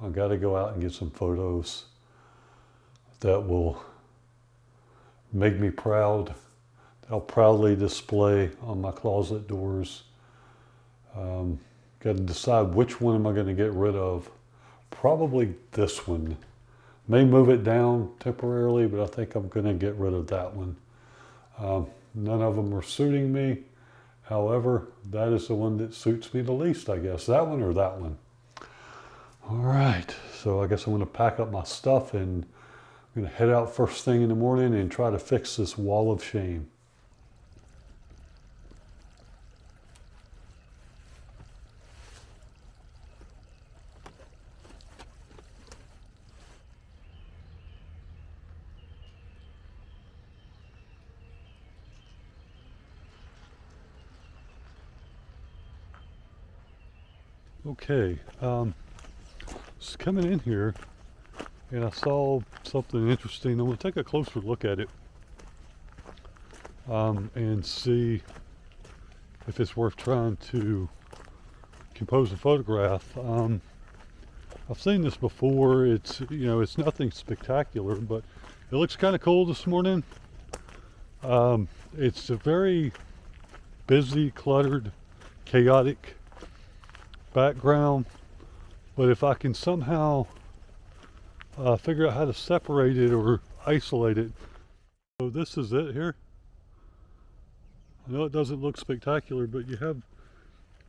I got to go out and get some photos that will make me proud, that I'll proudly display on my closet doors. Got to decide which one am I going to get rid of. Probably this one. May move it down temporarily, but I think I'm going to get rid of that one. None of them are suiting me. However, that is the one that suits me the least, I guess. That one or that one. All right, so I guess I'm going to pack up my stuff and I'm going to head out first thing in the morning and try to fix this wall of shame. Okay, just coming in here and I saw something interesting. I'm going to take a closer look at it and see if it's worth trying to compose a photograph. I've seen this before. It's it's nothing spectacular, but it looks kind of cool this morning. It's a very busy, cluttered, chaotic background, but if I can somehow figure out how to separate it or isolate it. So this is it here. I know it doesn't look spectacular, but you have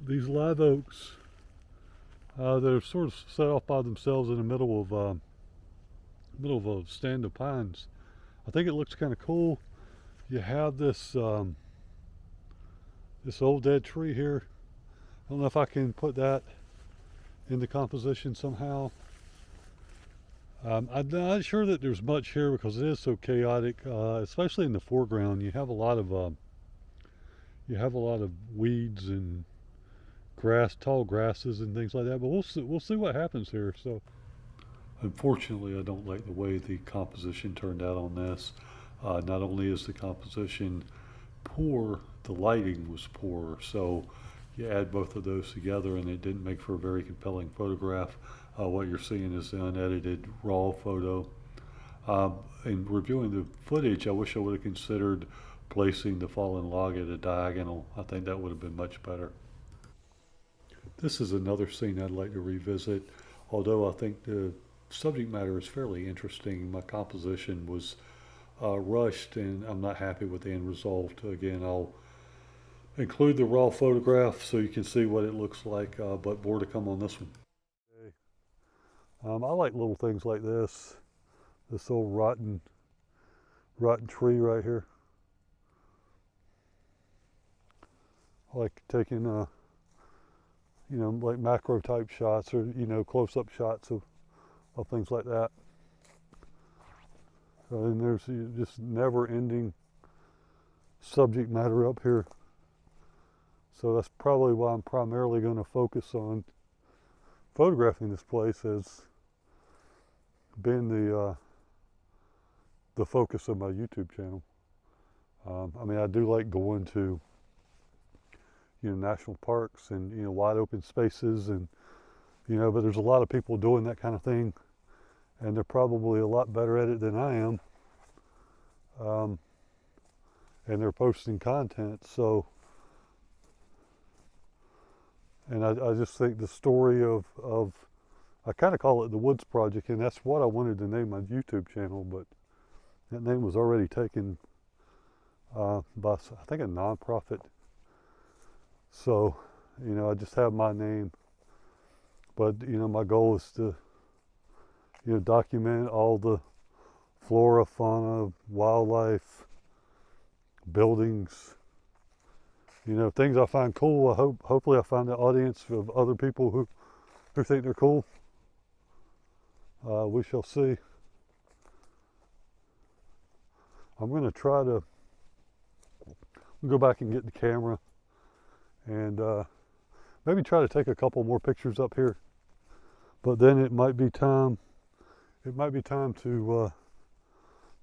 these live oaks that are sort of set off by themselves in the middle of a stand of pines. I think it looks kind of cool. You have this this old dead tree here. I don't know if I can put that in the composition somehow. I'm not sure that there's much here because it is so chaotic, especially in the foreground. You have a lot of weeds and grass, tall grasses and things like that. But we'll see what happens here. So, unfortunately, I don't like the way the composition turned out on this. Not only is the composition poor, the lighting was poor. So you add both of those together and it didn't make for a very compelling photograph. What you're seeing is the unedited raw photo. In reviewing the footage, I wish I would have considered placing the fallen log at a diagonal. I think that would have been much better. This is another scene I'd like to revisit, although I think the subject matter is fairly interesting. My composition was rushed and I'm not happy with the end result. Again, I'll include the raw photograph so you can see what it looks like, but more to come on this one. Okay. I like little things like this old rotten tree right here. I like taking like macro type shots or close-up shots of things like that. And there's just never-ending subject matter up here. So that's probably why I'm primarily going to focus on photographing this place as being the focus of my YouTube channel. I mean, I do like going to national parks and wide open spaces, and but there's a lot of people doing that kind of thing, and they're probably a lot better at it than I am. And they're posting content, so. And I just think the story of I kind of call it the Woods Project, and that's what I wanted to name my YouTube channel, but that name was already taken by, I think, a nonprofit. So, I just have my name. But, my goal is to, document all the flora, fauna, wildlife, buildings, things I find cool. Hopefully I find an audience of other people who think they're cool. We shall see. I'm going to try to go back and get the camera and maybe try to take a couple more pictures up here. But then it might be time to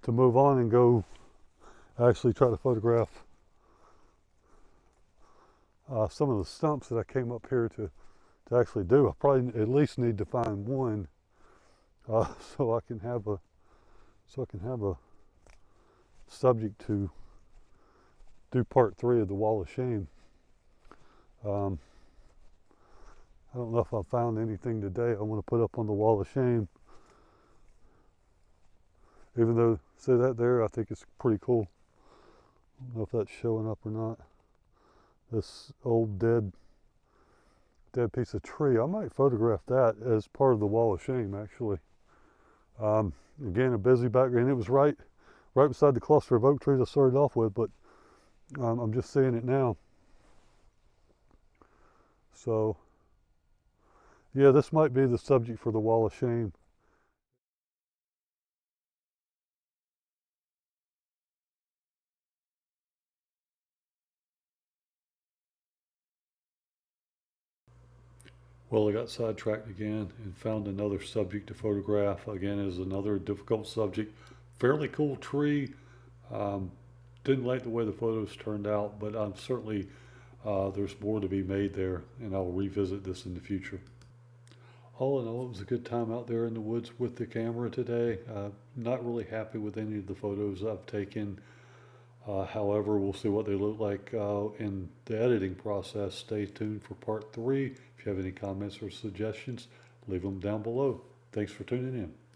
move on and go actually try to photograph some of the stumps that I came up here to actually do. I probably at least need to find one so I can have a subject to do part 3 of the Wall of Shame. Um, I don't know if I found anything today I want to put up on the Wall of Shame. Even though, see that there, I think it's pretty cool. I don't know if that's showing up or not. This old dead piece of tree. I might photograph that as part of the Wall of Shame, actually. Again, a busy background. It was right beside the cluster of oak trees I started off with, but I'm just seeing it now. So, yeah, this might be the subject for the Wall of Shame. Well, I got sidetracked again and found another subject to photograph. Again, is another difficult subject. Fairly cool tree. Um, didn't like the way the photos turned out, but I'm certainly there's more to be made there, and I'll revisit this in the future. All in all, it was a good time out there in the woods with the camera today. Not really happy with any of the photos I've taken. However, we'll see what they look like in the editing process. Stay tuned for part 3. If you have any comments or suggestions, leave them down below. Thanks for tuning in.